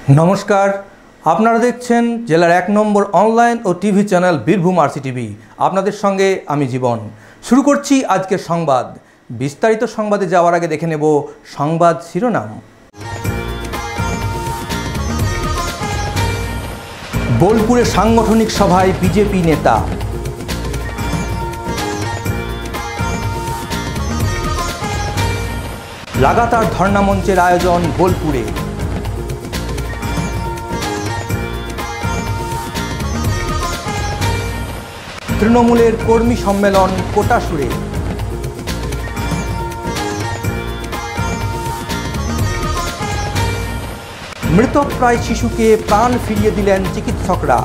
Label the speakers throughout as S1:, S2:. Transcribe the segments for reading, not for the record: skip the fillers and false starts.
S1: নমস্কার, আপনারা দেখছেন জেলার ১ নম্বর অনলাইন ও টিভি চ্যানেল বীরভূম RCTV। আপনাদের সঙ্গে আমি জীবন। শুরু করছি আজকের সংবাদ। বিস্তারিত সংবাদে যাওয়ার আগে দেখে নেব সংবাদ শিরোনাম। বোলপুরে সাংগঠনিক সভায় বিজেপি নেতা। লাগাতার ধর্ণা মঞ্চের আয়োজন বোলপুরে। তৃণমূলের কর্মী সম্মেলন কোটাসুরে। মৃতপ্রায় শিশুকে প্রাণ ফিরিয়ে দিলেন চিকিৎসকরা।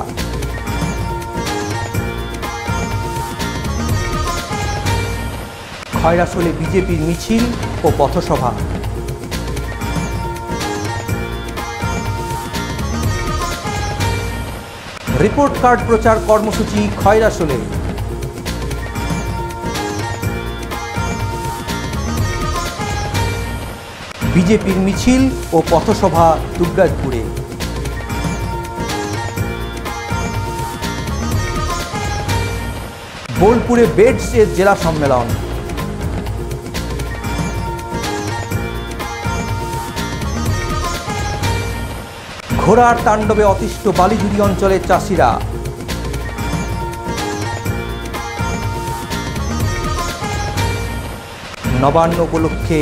S1: খয়রাসোলে বিজেপির মিছিল ও পথসভা। রিপোর্ট কার্ড প্রচার কর্মসূচি খয়রাসোলে। বিজেপির মিছিল ও পথসভা দুর্গাপুরে। বোলপুরে বেডসের জেলা সম্মেলন। ঘোড়ার তাণ্ডবে অতিষ্ঠ বালিজুড়ি অঞ্চলের চাষিরা। নবান্ন উপলক্ষে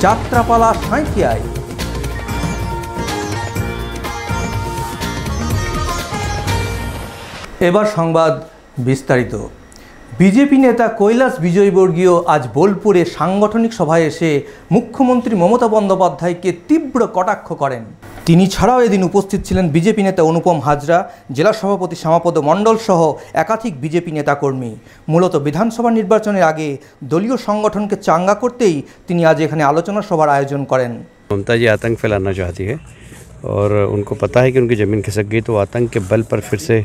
S1: যাত্রাপালা সাঁইথিয়ায়। এবার সংবাদ বিস্তারিত। বিজেপি নেতা কৈলাস বিজয়বর্গীয় আজ বোলপুরে সাংগঠনিক সভায় এসে মুখ্যমন্ত্রী মমতা বন্দ্যোপাধ্যায়কে তীব্র কটাক্ষ করেন। তিনি ছাড়াও এদিন উপস্থিত ছিলেন বিজেপি নেতা অনুপম হাজরা, জেলা সভাপতি শ্যামাপদ মণ্ডল সহ একাধিক বিজেপি নেতাকর্মী। মূলত বিধানসভা নির্বাচনের আগে দলীয় সংগঠনকে চাঙ্গা করতেই তিনি আজ এখানে আলোচনা সভার আয়োজন করেন।
S2: ममता जी आतंक फैलाना चाहती है और उनको पता है कि उनकी ज़मीन खिसक गई, तो आतंक के बल पर फिर से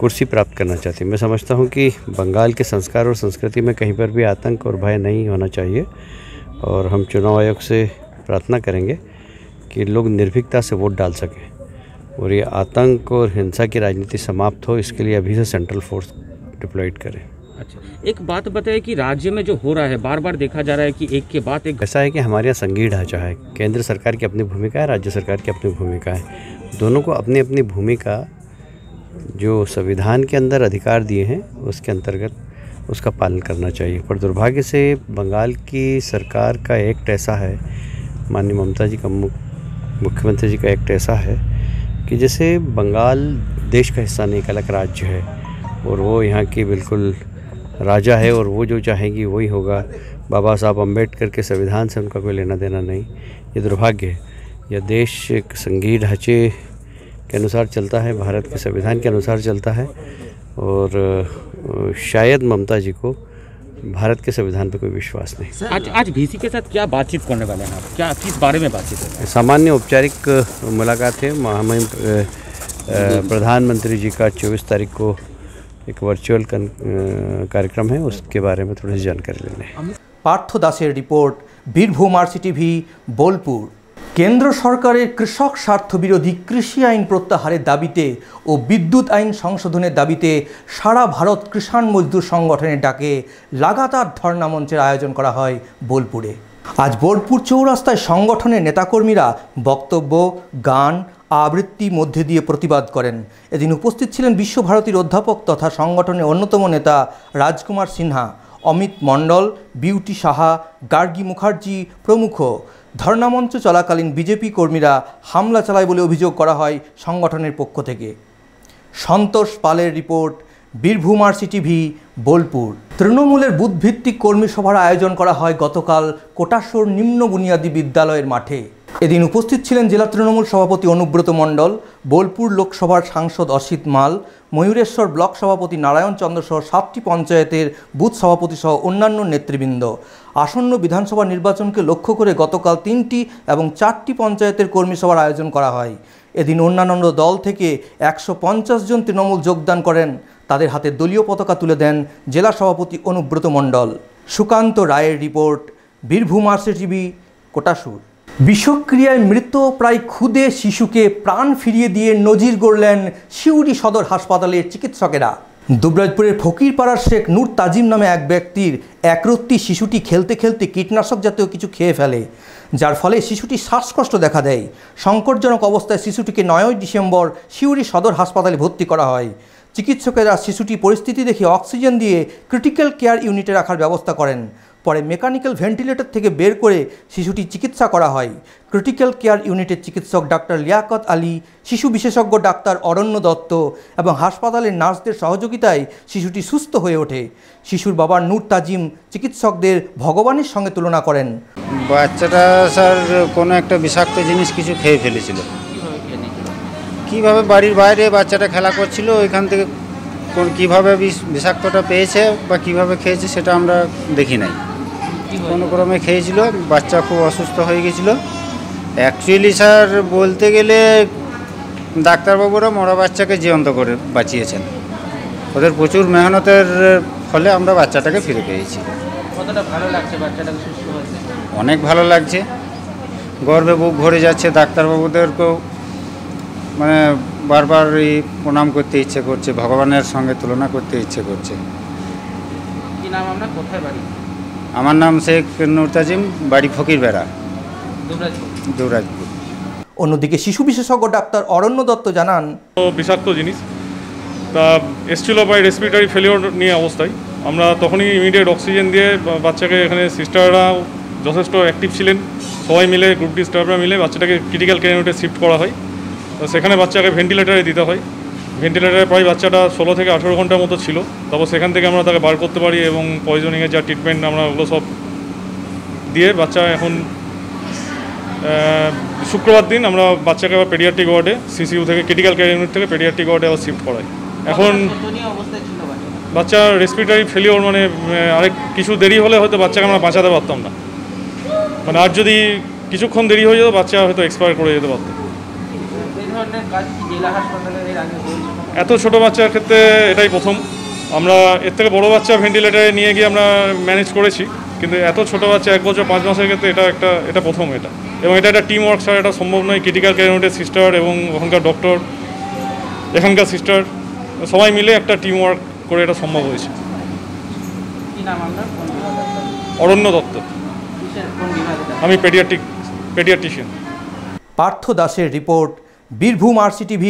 S2: कुर्सी प्राप्त करना चाहती है। मैं समझता हूँ कि बंगाल के संस्कार और संस्कृति में कहीं पर भी आतंक और भय नहीं होना चाहिए और हम चुनाव आयोग से प्रार्थना करेंगे कि लोग निर्भीकता से वोट डाल सकें और ये आतंक और हिंसा की राजनीति समाप्त हो, इसके लिए अभी से सेंट्रल फोर्स डिप्लॉयड करें।
S3: अच्छा, एक बात बताइए कि राज्य में जो हो रहा है, बार बार देखा जा रहा है कि एक के बाद एक
S2: ऐसा है कि हमारे यहाँ संघीय ढांचा है। केंद्र सरकार की अपनी भूमिका है, राज्य सरकार की अपनी भूमिका है। दोनों को अपनी अपनी भूमिका जो संविधान के अंदर अधिकार दिए हैं उसके अंतर्गत उसका पालन करना चाहिए। पर दुर्भाग्य से बंगाल की सरकार का एक्ट ऐसा है, माननीय ममता जी का मुख्यमंत्री जी का एक्ट ऐसा है कि जैसे बंगाल देश का हिस्सा नहीं, एक अलग राज्य है और वो यहाँ की बिल्कुल राजा है और वो जो चाहेगी वही होगा। बाबा साहब अम्बेडकर के संविधान से उनका कोई लेना देना नहीं। ये दुर्भाग्य है। यह देश एक संघीय ढांचे के अनुसार चलता है, भारत के संविधान के अनुसार चलता है और शायद ममता जी को भारत के संविधान पर कोई विश्वास नहीं।
S3: आज VC के साथ क्या बातचीत करने वाले हैं आप? क्या किस बारे में बातचीत है?
S2: सामान्य औपचारिक मुलाकात है। महामहिम प्रधानमंत्री जी का 24 तारीख को एक वर्चुअल कार्यक्रम है, उसके बारे में थोड़ी सी जानकारी लेने।
S1: পার্থ দাসের রিপোর্ট, বীরভূম RCTV বোলপুর। কেন্দ্র সরকারের কৃষক স্বার্থ বিরোধী কৃষি আইন প্রত্যাহারের দাবিতে ও বিদ্যুৎ আইন সংশোধনের দাবিতে সারা ভারত কিষাণ মজদুর সংগঠনের ডাকে লাগাতার ধর্ণা মঞ্চের আয়োজন করা হয় বোলপুরে। আজ বোলপুর চৌরাস্তায় সংগঠনের নেতাকর্মীরা বক্তব্য, গান, আবৃত্তি মধ্যে দিয়ে প্রতিবাদ করেন। এদিন উপস্থিত ছিলেন বিশ্বভারতীর অধ্যাপক তথা সংগঠনের অন্যতম নেতা রাজকুমার সিনহা, অমিত মণ্ডল, বিউটি সাহা, গার্গী মুখার্জি প্রমুখ। ধর্ণামঞ্চ চলাকালীন বিজেপি কর্মীরা হামলা চালায় বলে অভিযোগ করা হয় সংগঠনের পক্ষ থেকে। সন্তোষ পালের রিপোর্ট, বীরভূম RCTV বোলপুর। তৃণমূলের বুথভিত্তিক কর্মী সভার আয়োজন করা হয় গতকাল কোটাসর নিম্ন বুনিয়াদী বিদ্যালয়ের মাঠে। এদিন উপস্থিত ছিলেন জেলা তৃণমূল সভাপতি অনুব্রত মণ্ডল, বোলপুর লোকসভার সাংসদ অসিত মাল, ময়ূরেশ্বর ব্লক সভাপতি নারায়ণ চন্দ্র সহ 7টি পঞ্চায়েতের বুথ সভাপতি সহ অন্যান্য নেতৃবৃন্দ। আসন্ন বিধানসভা নির্বাচনকে লক্ষ্য করে গতকাল 3টি এবং 4টি পঞ্চায়েতের কর্মী সভার আয়োজন করা হয়। এদিন অন্যান্য দল থেকে 150 জন তৃণমূল যোগদান করেন। তাদের হাতে দলীয় পতাকা তুলে দেন জেলা সভাপতি অনুব্রত মণ্ডল। সুকান্ত রায়ের রিপোর্ট, বীরভূম RCTV কোটাসুর। বিষক্রিয়ায় মৃত প্রায় ক্ষুদে শিশুকে প্রাণ ফিরিয়ে দিয়ে নজির গড়লেন সিউড়ি সদর হাসপাতালের চিকিৎসকেরা। দুবরাজপুরের ফকিরপাড়ার শেখ নূর তাজিম নামে এক ব্যক্তির একরত্তি শিশুটি খেলতে খেলতে কীটনাশক জাতীয় কিছু খেয়ে ফেলে, যার ফলে শিশুটি শ্বাসকষ্ট দেখা দেয়। সংকটজনক অবস্থায় শিশুটিকে 9 ডিসেম্বর সিউড়ি সদর হাসপাতালে ভর্তি করা হয়। চিকিৎসকেরা শিশুটির পরিস্থিতি দেখে অক্সিজেন দিয়ে ক্রিটিক্যাল কেয়ার ইউনিটে রাখার ব্যবস্থা করেন। পরে মেকানিক্যাল ভেন্টিলেটর থেকে বের করে শিশুটি চিকিৎসা করা হয়। ক্রিটিক্যাল কেয়ার ইউনিটের চিকিৎসক ডাক্তার লিয়াকত আলী, শিশু বিশেষজ্ঞ ডাক্তার অরণ্য দত্ত এবং হাসপাতালের নার্সদের সহযোগিতায় শিশুটি সুস্থ হয়ে ওঠে। শিশুর বাবা নূর তাজিম চিকিৎসকদের ভগবানের সঙ্গে তুলনা করেন।
S4: বাচ্চাটা স্যার কোনো একটা বিষাক্ত জিনিস কিছু খেয়ে ফেলেছিল। কীভাবে বাড়ির বাইরে বাচ্চাটা খেলা করছিল, ওইখান থেকে কীভাবে বিষাক্তটা পেয়েছে বা কীভাবে খেয়েছে সেটা আমরা দেখি নাই। কোনো ক্রমে খেয়েছিল, বাচ্চা খুব অসুস্থ হয়ে গেছিলো। অ্যাকচুয়ালি স্যার বলতে গেলে ডাক্তারবাবুরা মরা বাচ্চাকে জীবন্ত করে বাঁচিয়েছেন। ওদের প্রচুর মেহনতের ফলে আমরা বাচ্চাটাকে ফিরে পেয়েছি।
S3: কতটা ভালো লাগছে বাচ্চাটাকে সুস্থ হয়েছে?
S4: অনেক ভালো লাগছে, গর্বে বুক ভরে যাচ্ছে। ডাক্তারবাবুদেরকেও মানে বারবার এই প্রণাম করতে ইচ্ছে করছে, ভগবানের সঙ্গে তুলনা করতে ইচ্ছে করছে।
S3: কি নাম আপনার, কোথায় বাড়ি?
S4: আমার নাম শেখ নূর তাজিম, বাড়ি ফকিরবেড়া, দুবরাজপুর।
S1: অন্যদিকে শিশু বিশেষজ্ঞ ডাক্তার অরণ্য দত্ত জানান,
S5: বিষাক্ত জিনিস তা এসছিল বাই রেসপিরেটরি ফেলিওর নিয়ে অবস্থায় আমরা তখনই ইমিডিয়েট অক্সিজেন দিয়ে বাচ্চাকে, এখানে সিস্টাররা যথেষ্ট অ্যাক্টিভ ছিলেন, সবাই মিলে গ্রুপ ডি স্টাফরা মিলে বাচ্চাটাকে ক্রিটিক্যাল কেয়ার ইউনিটে শিফট করা হয়। তো সেখানে বাচ্চাকে ভেন্টিলেটারে দিতে হয়। ভেন্টিলেটারে প্রায় বাচ্চাটা 16 থেকে 18 ঘন্টার মতো ছিল। তারপর সেখান থেকে আমরা তাকে বার করতে পারি এবং পয়জনিংয়ের যা ট্রিটমেন্ট আমরা ওগুলো সব দিয়ে বাচ্চা এখন শুক্রবার দিন আমরা বাচ্চাকে আবার পেডিয়াট্রিক ওয়ার্ডে, সিসিইউ থেকে ক্রিটিক্যাল কেয়ার ইউনিট থেকে পেডিয়াট্রিক ওয়ার্ডে আবার শিফট করাই। এখন বাচ্চা রেসপিরেটরি ফেলিওর, মানে আরেক কিছু দেরি হলে হয়তো বাচ্চাকে আমরা বাঁচাতে পারতাম না। মানে আর যদি কিছুক্ষণ দেরি হয়ে যেত বাচ্চা হয়তো এক্সপায়ার করে যেতে পারত। এত ছোট বাচ্চার ক্ষেত্রে এটাই প্রথম। আমরা এর থেকে বড় বাচ্চা ভেন্টিলেটারে নিয়ে গিয়ে আমরা ম্যানেজ করেছি, কিন্তু এত ছোট বাচ্চা 1 বছর 5 মাসের ক্ষেত্রে এটা প্রথম এটা। এবং এটা একটা টিম ওয়ার্ক ছাড়া এটা সম্ভব নয়। ক্রিটিক্যাল কেয়ার ইউনিটের সিস্টার এবং ওখানকার ডক্টর, এখানকার সিস্টার সবাই মিলে একটা টিম ওয়ার্ক করে এটা সম্ভব হয়েছে। অরণ্য দত্ত, আমি পেডিয়াট্রিশিয়ান।
S1: পার্থ দাসের রিপোর্ট, বীরভূম RCTV,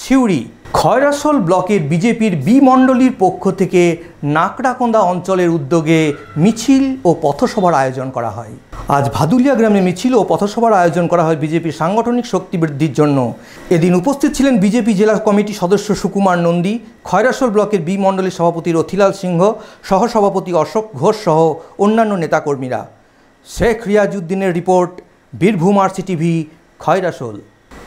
S1: সিউড়ি। খয়রাসোল ব্লকের বিজেপির বি মণ্ডলীর পক্ষ থেকে নাকড়াকোন্দা অঞ্চলের উদ্যোগে মিছিল ও পথসভার আয়োজন করা হয়। আজ ভাদুলিয়া গ্রামে মিছিল ও পথসভার আয়োজন করা হয় বিজেপির সাংগঠনিক শক্তি বৃদ্ধির জন্য। এদিন উপস্থিত ছিলেন বিজেপি জেলা কমিটির সদস্য সুকুমার নন্দী, খয়রাসোল ব্লকের বি মণ্ডলীর সভাপতি রথিলাল সিংহ, সহসভাপতি অশোক ঘোষ সহ অন্যান্য নেতাকর্মীরা। Sheikh রিয়াজউদ্দিনের report, Birbhum RCTV, Khoyrasol.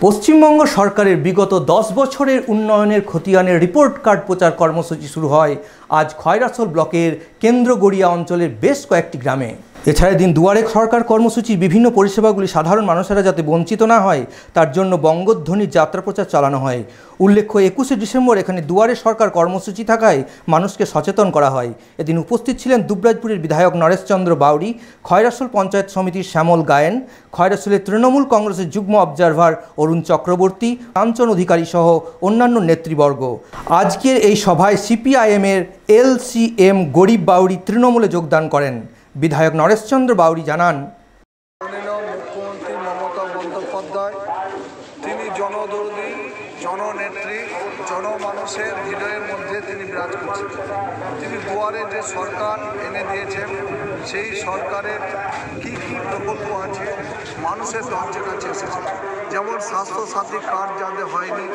S1: পশ্চিমবঙ্গ সরকারের বিগত 10 বছরের উন্নয়নের খতিয়ানের রিপোর্ট কার্ড প্রচার কর্মসূচি শুরু হয় আজ খয়রাসোল ব্লকের কেন্দ্রগড়িয়া অঞ্চলের বেশ কয়েকটি গ্রামে। এছাড়া দিন দুয়ারে সরকার কর্মসূচির বিভিন্ন পরিষেবাগুলি সাধারণ মানুষেরা যাতে বঞ্চিত না হয় তার জন্য বঙ্গধ্বনির যাত্রা প্রচার চালানো হয়। উল্লেখ্য 21শে ডিসেম্বর এখানে দুয়ারে সরকার কর্মসূচি থাকায় মানুষকে সচেতন করা হয়। এদিন উপস্থিত ছিলেন দুবরাজপুরের বিধায়ক নরেশচন্দ্র বাউরি, খয়রাসোল পঞ্চায়েত সমিতির শ্যামল গায়েন, খয়রাসোলের তৃণমূল কংগ্রেসের যুগ্ম অবজারভার অরুণ চক্রবর্তী, কাঞ্চন অধিকারী সহ অন্যান্য নেতৃবর্গ। আজকের এই সভায় CPIM-এর LCM গরিব বাউরি তৃণমূলে যোগদান করেন। বিধায়ক নরেশচন্দ্র বাউরি জানান,
S6: মুখ্যমন্ত্রী মমতা বন্দ্যোপাধ্যায় তিনি জনদর্দী, জননেত্রী, জনমানুষের হৃদয়ের মধ্যে তিনি বিরাজ করছেন। তিনি দুয়ারে যে সরকার এনে দিয়েছেন সেই সরকারের কি কি প্রকল্প আছে মানুষের কাছে কাছে এসেছে। যেমন স্বাস্থ্যসাথী কার্ড যাদের হয়নি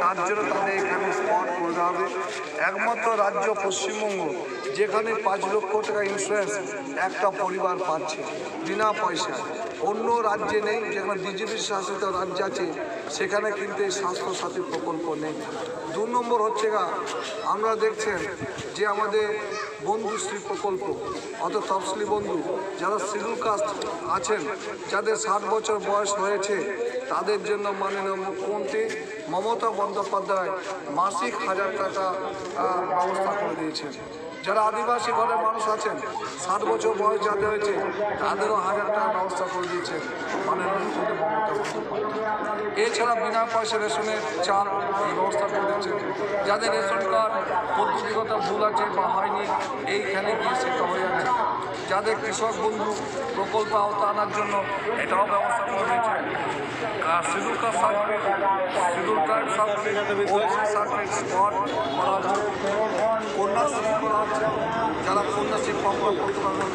S6: তার জন্য তাদের এখানে স্পট করতে হবে। একমাত্র রাজ্য পশ্চিমবঙ্গ যেখানে 5 লক্ষ টাকা ইন্স্যুরেন্স একটা পরিবার পাচ্ছে বিনা পয়সায়। অন্য রাজ্যে নেই, যেখানে বিজেপি শাসিত রাজ্য আছে সেখানে কিন্তু এই স্বাস্থ্যসাথী প্রকল্প নেই। 2 নম্বর হচ্ছে আমরা দেখছেন যে আমাদের বন্ধুশ্রী প্রকল্প, অর্থাৎ তফসিলি বন্ধু যারা শিডিউল কাস্ট আছেন, যাদের 60 বছর বয়স হয়েছে তাদের জন্য মাননীয় মুখ্যমন্ত্রী মমতা বন্দ্যোপাধ্যায় মাসিক 1000 টাকা ব্যবস্থা করে দিয়েছেন। যারা আদিবাসী ঘরের মানুষ আছেন 60 বছর বয়স যাদের হয়েছে তাদেরও 1000 টাকা ব্যবস্থা করে দিয়েছে মাননীয় মুখ্যমন্ত্রী মমতা বন্দ্যোপাধ্যায়। এছাড়া বিনা পয়সা রেশনের চাল এই ব্যবস্থা করে দিয়েছে। যাদের রেশন কার্ড পদ্ধতিগত ভুল আছে বা হয়নি এইখানে গিয়ে সেটা হয়ে যাচ্ছে। যাদের কৃষক বন্ধু প্রকল্প আওতা আনার জন্য এটাও ব্যবস্থা করে দিয়েছে। Schedule caste certificate OBC certificate spot করা হচ্ছে, কন্যাশ্রী করা হচ্ছে। যারা কন্যাশ্রী ফর্ম করতে পারবেন,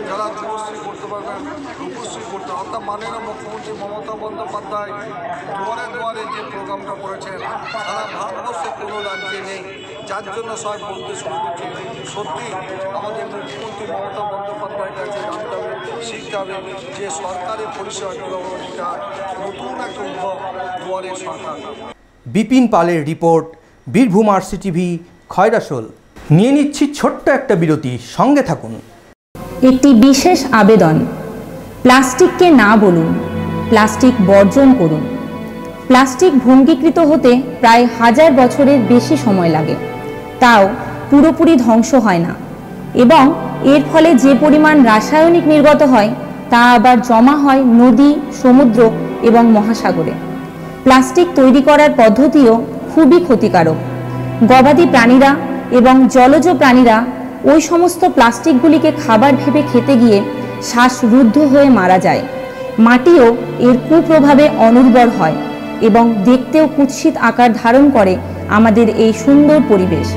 S6: যারা যুবশ্রী করতে পারবেন, রূপশ্রী করতে, অর্থাৎ মাননীয় মুখ্যমন্ত্রী মমতা বন্দ্যোপাধ্যায় দুয়ারে দুয়ারে যে প্রোগ্রামটা করেছেন সারা ভারতবর্ষে কোনো রাজ্যে নেই, যার জন্য সবাই বলতে শুরু করছে। সত্যি আমাদের মুখ্যমন্ত্রী মমতা বন্দ্যোপাধ্যায়ের কাছে জানতে হবে, শিখতে হবে যে সরকারের পরিষেবা কীভাবে দিতে হয়। নতুন একটা উদ্ভব দুয়ারের সরকার।
S1: বিপিন পালের রিপোর্ট, বীরভূম আরসিটিভি, খয়রাশোল। নিয়ে নিচ্ছি ছোট্ট একটা বিরতি, সঙ্গে থাকুন।
S7: একটি বিশেষ আবেদন, প্লাস্টিককে না বলুন, প্লাস্টিক বর্জন করুন। প্লাস্টিক ভঙ্গীকৃত হতে প্রায় 1000 বছরের বেশি সময় লাগে, তাও পুরোপুরি ধ্বংস হয় না, এবং এর ফলে যে পরিমাণ রাসায়নিক নির্গত হয় তা আবার জমা হয় নদী, সমুদ্র এবং মহাসাগরে। প্লাস্টিক তৈরি করার পদ্ধতিও খুবই ক্ষতিকারক। গবাদি প্রাণীরা এবং জলজ প্রাণীরা ওই সমস্ত প্লাস্টিকগুলিকে খাবার ভেবে খেতে গিয়ে শ্বাসরুদ্ধ হয়ে মারা যায়। মাটিও এর কুপ্রভাবে অনুর্বর হয় এবং দেখতেও কুৎসিত আকার ধারণ করে আমাদের এই সুন্দর পরিবেশ।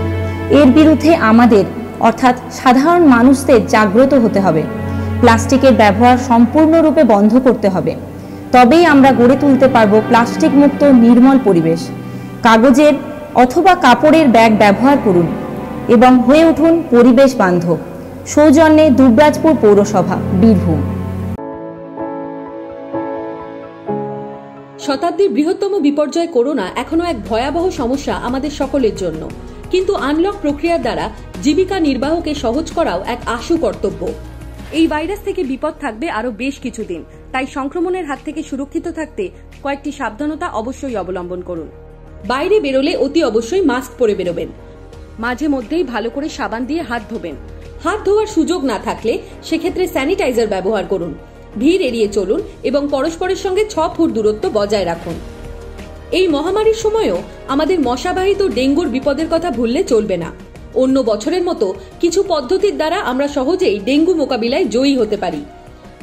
S7: এর বিরুদ্ধে আমাদের অর্থাৎ সাধারণ মানুষদের জাগ্রত হতে হবে। প্লাস্টিকের ব্যবহার সম্পূর্ণরূপে বন্ধ করতে হবে, তবেই আমরা গড়ে তুলতে পারবো প্লাস্টিক মুক্ত নির্মল পরিবেশ। কাগজের অথবা কাপড়ের ব্যাগ ব্যবহার করুন এবং হয়ে উঠুন পরিবেশ বান্ধব। সৌজন্যে দুবরাজপুর পৌরসভা, বীরভূম।
S8: শতাব্দীর বৃহত্তম বিপর্যয় করোনা এখনো এক ভয়াবহ সমস্যা আমাদের সকলের জন্য, কিন্তু আনলক প্রক্রিয়ার দ্বারা জীবিকা নির্বাহকে সহজ করাও এক আশু কর্তব্য। এই ভাইরাস থেকে বিপদ থাকবে আরো বেশ কিছুদিন, তাই সংক্রমণের হাত থেকে সুরক্ষিত থাকতে কয়েকটি সাবধানতা অবশ্যই অবলম্বন করুন। বাইরে বেরোলে অতি অবশ্যই মাস্ক পরে বেরোবেন। মাঝে মধ্যেই ভালো করে সাবান দিয়ে হাত ধোবেন। হাত ধোয়ার সুযোগ না থাকলে সেক্ষেত্রে স্যানিটাইজার ব্যবহার করুন। ভিড় এড়িয়ে চলুন এবং পরস্পরের সঙ্গে 6 ফুট দূরত্ব বজায় রাখুন। এই মহামারীর সময়ও আমাদের মশাবাহিত ডেঙ্গুর বিপদের কথা ভুললে চলবে না। অন্য বছরের মতো কিছু পদ্ধতির দ্বারা আমরা সহজেই ডেঙ্গু মোকাবিলায় জয়ী হতে পারি।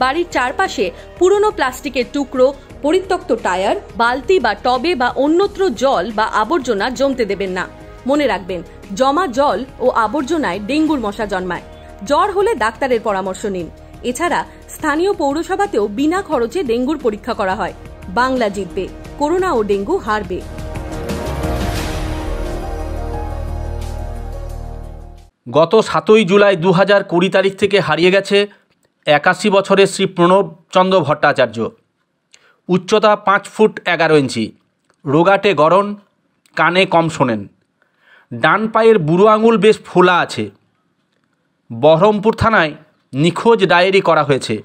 S8: বাড়ির চারপাশে পুরনো প্লাস্টিকের টুকরো, পরিত্যক্ত টায়ার, বালতি বা টবে বা অন্যত্র জল বা আবর্জনা জমতে দেবেন না। মনে রাখবেন, জমা জল ও আবর্জনায় ডেঙ্গুর মশা জন্মায়। জ্বর হলে ডাক্তারের পরামর্শ নিন। এছাড়া স্থানীয় পৌরসভাতেও বিনা খরচে ডেঙ্গুর পরীক্ষা করা হয়। বাংলা জিতবে, করোনা ও ডেঙ্গু হারবে।
S9: গত 7ই জুলাই 2020 তারিখ থেকে হারিয়ে গেছে 81 বছরের শ্রী প্রণবচন্দ্র ভট্টাচার্য। উচ্চতা 5 ফুট 11 ইঞ্চি, রোগাটে গড়ন, কানে কম শোনেন। ডান পায়ের বুড়ো আঙুল বেশ ফোলা আছে। বহরমপুর থানায় নিখোঁজ ডায়েরি করা হয়েছে।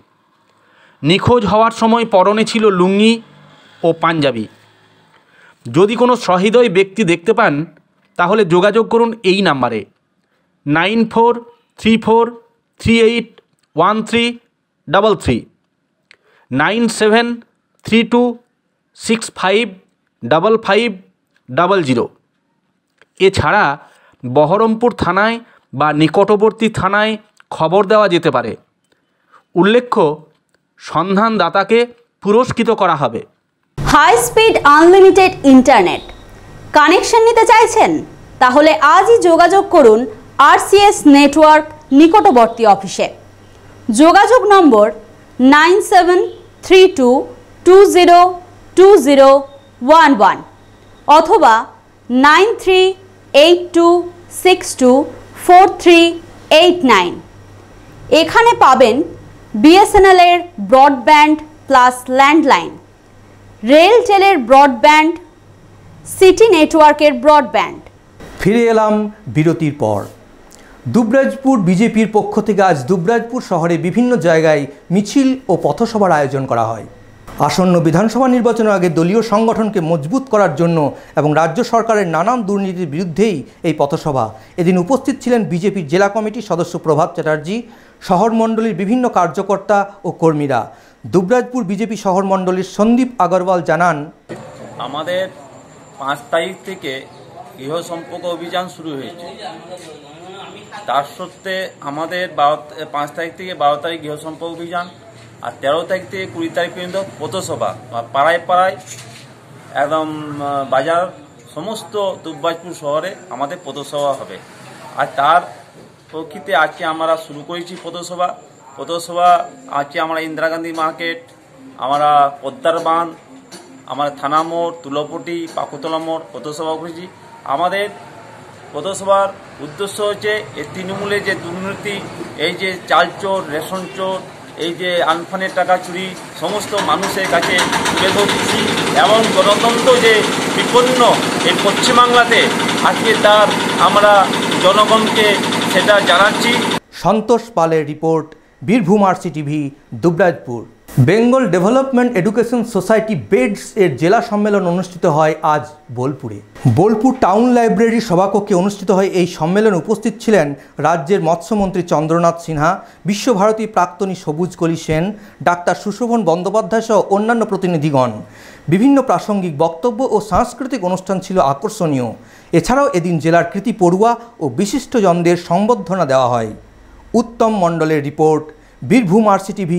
S9: নিখোঁজ হওয়ার সময় পরনে ছিল লুঙ্গি ও পাঞ্জাবি। যদি কোনো সহৃদয় ব্যক্তি দেখতে পান তাহলে যোগাযোগ করুন এই নাম্বারে 9434381333 9732655500। এছাড়া বহরমপুর থানায় বা নিকটবর্তী থানায় খবর দেওয়া যেতে পারে। উল্লেখ্য, সন্ধানদাতাকে পুরস্কৃত করা হবে।
S10: High speed unlimited internet connection নিতে চাইছেন? তাহলে আজই যোগাযোগ করুন RCS নেটওয়ার্ক নিকটবর্তী অফিসে। যোগাযোগ নম্বর 9732202011 অথবা 9382624389। এখানে পাবেন BSNL এর ব্রডব্যান্ড প্লাস ল্যান্ডলাইন, রেলটেলের ব্রডব্যান্ড, সিটি নেটওয়ার্কের ব্রডব্যান্ড।
S1: ফিরে এলাম বিরতির পর। দুবরাজপুর বিজেপির পক্ষ থেকে আজ দুবরাজপুর শহরে বিভিন্ন জায়গায় মিছিল ও পথসভার আয়োজন করা হয়। আসন্ন বিধানসভা নির্বাচনের আগে দলীয় সংগঠনকে মজবুত করার জন্য এবং রাজ্য সরকারের নানান দুর্নীতির বিরুদ্ধেই এই পথসভা। এদিন উপস্থিত ছিলেন বিজেপির জেলা কমিটির সদস্য প্রভাত চ্যাটার্জি, শহর মণ্ডলীর বিভিন্ন কার্যকর্তা ও কর্মীরা। দুবরাজপুর বিজেপি শহর মণ্ডলীর সন্দীপ আগরওয়াল জানান,
S11: আমাদের 5 তারিখ থেকে গৃহ সম্পর্ক অভিযান শুরু হয়েছে। তার সত্ত্বে আমাদের 5 তারিখ থেকে 12 তারিখ গৃহ সম্পর্ক অভিযান, আর 13 তারিখ থেকে 20 তারিখ পর্যন্ত পথসভা, পাড়ায় পাড়ায় একদম বাজার সমস্ত দুবরাজপুর শহরে আমাদের পথসভা হবে। আর তার প্রকৃতি আজকে আমরা শুরু করেছি পথসভা আজকে আমরা ইন্দিরা গান্ধী মার্কেট, আমরা পদ্মার বাঁধ, আমরা থানা মোড়, তুলপটি, পাকুতলা মোড় পথসভা করেছি। আমাদের পথসভার উদ্দেশ্য হচ্ছে এই তৃণমূলের যে দুর্নীতি, এই যে চাল চোর, রেশন চোর, এই যে আনফানের টাকা চুরি সমস্ত মানুষের কাছে তুলে ধরছি এবং গণতন্ত্র যে বিপন্ন এই পশ্চিমবাংলাতে আজকে তার আমরা জনগণকে সেটা জানাচ্ছি।
S1: সন্তোষ পালের report, Birbhum RCTV, Dubrajpur. Bengal development education society beds এর জেলা সম্মেলন অনুষ্ঠিত হয় আজ বোলপুরে। বোলপুর টাউন লাইব্রেরির সভাকক্ষে অনুষ্ঠিত হয় এই সম্মেলনে উপস্থিত ছিলেন রাজ্যের মৎস্যমন্ত্রী চন্দ্রনাথ সিনহা, বিশ্বভারতী প্রাক্তনী সবুজ কলি সেন, ডাক্তার সুশোভন বন্দ্যোপাধ্যায় সহ অন্যান্য প্রতিনিধিগণ। বিভিন্ন প্রাসঙ্গিক বক্তব্য ও সাংস্কৃতিক অনুষ্ঠান ছিল আকর্ষণীয়। এছাড়াও এদিন জেলার কৃতি পড়ুয়া ও বিশিষ্টজনদের সংবর্ধনা দেওয়া হয়। উত্তম মণ্ডলের রিপোর্ট, বীরভূম RCTV,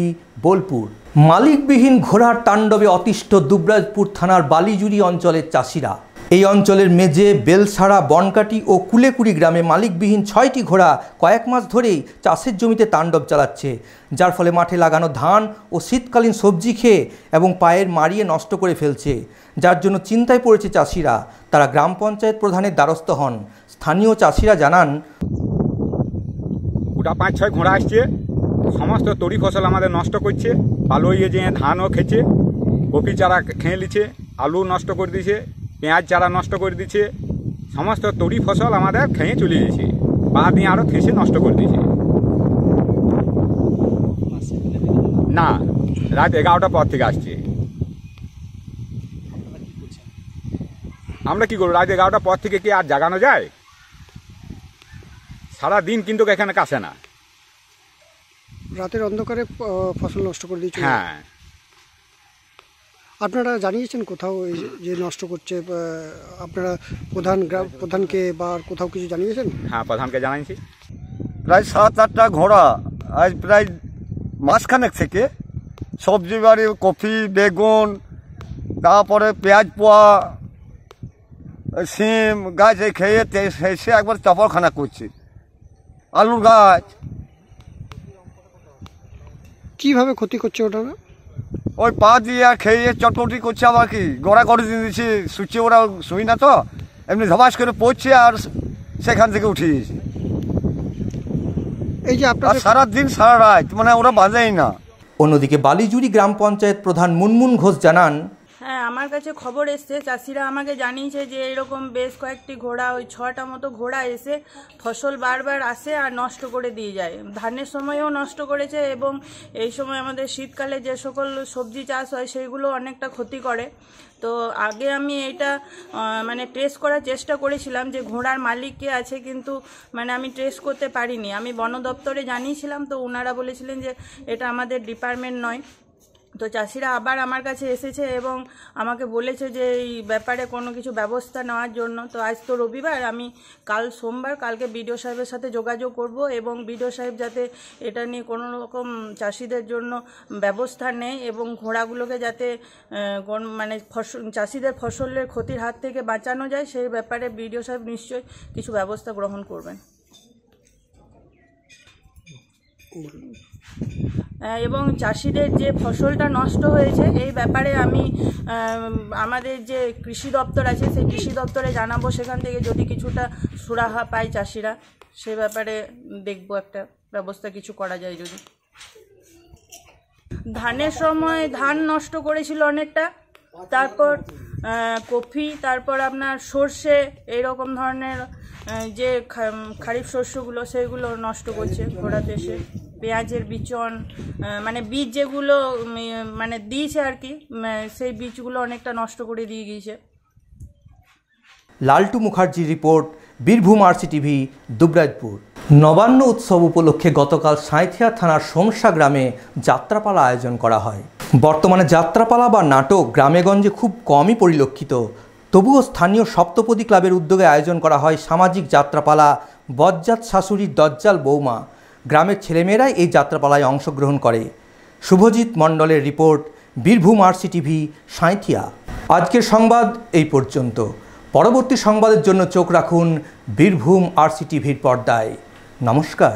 S1: বোলপুর। মালিকবিহীন ঘোড়ার তাণ্ডবে অতিষ্ঠ দুবরাজপুর থানার বালিজুড়ি অঞ্চলের চাষিরা। এই অঞ্চলের মেজে, বেলসাড়া, বনকাটি ও কুলেকুড়ি গ্রামে মালিকবিহীন 6টি ঘোড়া কয়েক মাস ধরেই চাষের জমিতে তাণ্ডব চালাচ্ছে, যার ফলে মাঠে লাগানো ধান ও শীতকালীন সবজি খেয়ে এবং পায়ের মারিয়ে নষ্ট করে ফেলছে, যার জন্য চিন্তায় পড়েছে চাষিরা। তারা গ্রাম পঞ্চায়েত প্রধানের দ্বারস্থ হন। স্থানীয় চাষিরা জানান,
S12: ওটা 5-6 ঘোড়া আসছে, সমস্ত তরি ফসল আমাদের নষ্ট করছে। আলু ইয়ে যে ধানও খেয়েছে, কপি চারা খেয়ে নিচ্ছে, আলু নষ্ট করে দিয়েছে, পেঁয়াজ চারা নষ্ট করে দিচ্ছে, সমস্ত তরি ফসল আমাদের খেয়ে চলে গেছে, পা দিয়ে আরও খেসে নষ্ট করে দিয়েছে। না, রাত 11টার পর থেকে আসছে। আমরা কি করবো, রাত 11টার পর থেকে কি আর জাগানো যায়? সারাদিন কিন্তু এখানে কাছে না,
S13: রাতের অন্ধকারে ফসল নষ্ট করে দিয়েছে।
S12: হ্যাঁ,
S13: আপনারা জানিয়েছেন কোথাও যে নষ্ট করছে? আপনারা প্রধানকে বা কোথাও কিছু জানিয়েছেন?
S12: হ্যাঁ, প্রধানকে জানাইছি।
S14: প্রায় 7-8টা ঘোড়া আজ প্রায় মাসখানেক থেকে সবজি বাড়ি, কফি, বেগুন, তারপরে পেঁয়াজ পোয়া, সিম গাছ খেয়ে এসে একবার চাপড়খানা করছে। আলুর গাছ
S13: কিভাবে ক্ষতি করছে ওটা?
S14: ওই পা দিয়ে আর খেয়ে চটপটি করছে, আবার কি গড়া করে দিয়ে দিচ্ছে, শুচ্ছে, ওরা শুই না তো, এমনি ধবাস করে পড়ছে আর সেখান থেকে উঠে গেছে।
S13: এই যে আপনারা
S14: সারাদিন সারা রাত মানে ওরা বাজেই না।
S1: অন্যদিকে বালিজুড়ি গ্রাম পঞ্চায়েত প্রধান মুনমুন ঘোষ জানান,
S15: হ্যাঁ, আমার কাছে খবর এসছে, চাষিরা আমাকে জানিয়েছে যে এরকম বেশ কয়েকটি ঘোড়া, ওই 6টা মতো ঘোড়া এসে ফসল বারবার আসে আর নষ্ট করে দিয়ে যায়। ধানের সময়ও নষ্ট করেছে এবং এই সময় আমাদের শীতকালে যে সকল সবজি চাষ হয় সেইগুলো অনেকটা ক্ষতি করে। তো আগে আমি এইটা মানে ট্রেস করার চেষ্টা করেছিলাম যে ঘোড়ার মালিক কে আছে, কিন্তু মানে আমি ট্রেস করতে পারিনি। আমি বন দপ্তরে জানিয়েছিলাম, তো ওনারা বলেছিলেন যে এটা আমাদের ডিপার্টমেন্ট নয়। তো চাষিরা আবার আমার কাছে এসেছে এবং আমাকে বলেছে যে এই ব্যাপারে কোনো কিছু ব্যবস্থা নেওয়ার জন্য। তো আজ তো রবিবার, আমি কাল সোমবার, কালকে বিডিও সাহেবের সাথে যোগাযোগ করব এবং বিডিও সাহেব যাতে এটা নিয়ে কোনো রকম চাষিদের জন্য ব্যবস্থা নেয় এবং ঘোড়াগুলোকে যাতে মানে চাষিদের ফসলের ক্ষতির হাত থেকে বাঁচানো যায়, সেই ব্যাপারে বিডিও সাহেব নিশ্চয়ই কিছু ব্যবস্থা গ্রহণ করবেন। এবং চাষিদের যে ফসলটা নষ্ট হয়েছে এই ব্যাপারে আমি আমাদের যে কৃষি দপ্তর আছে সেই কৃষি দপ্তরে জানাবো, সেখান থেকে যদি কিছুটা সুরাহা পায় চাষিরা, সে ব্যাপারে দেখব একটা ব্যবস্থা কিছু করা যায় যদি। ধানের সময় ধান নষ্ট করেছিল অনেকটা, তারপর কফি, তারপর আপনার সর্ষে, এইরকম ধরনের যে খারিফ শস্যগুলো সেগুলো নষ্ট করছে ঘোড়াতে এসে। পেঁয়াজের বিচন, মানে বীজ যেগুলো মানে দিয়েছে আর কি, সেই বীজগুলো অনেকটা নষ্ট করে দিয়ে গিয়েছে।
S1: লালটু মুখার্জির রিপোর্ট, বীরভূম RCTV, দুবরাজপুর। নবান্ন উৎসব উপলক্ষে গতকাল সাঁইথিয়া থানার সোমসা গ্রামে যাত্রাপালা আয়োজন করা হয়। বর্তমানে যাত্রাপালা বা নাটক গ্রামেগঞ্জে খুব কমই পরিলক্ষিত, তবুও স্থানীয় সপ্তপদী ক্লাবের উদ্যোগে আয়োজন করা হয় সামাজিক যাত্রাপালা। বজ্জাত শাশুড়ির দজ্জাল বৌমা, গ্রামের ছেলেমেয়েরাই এই যাত্রাপালায় অংশগ্রহণ করে। শুভজিৎ মণ্ডলের রিপোর্ট, বীরভূম RCTV, সাঁইথিয়া। আজকের সংবাদ এই পর্যন্ত। পরবর্তী সংবাদের জন্য চোখ রাখুন বীরভূম RCTVর পর্দায়। নমস্কার।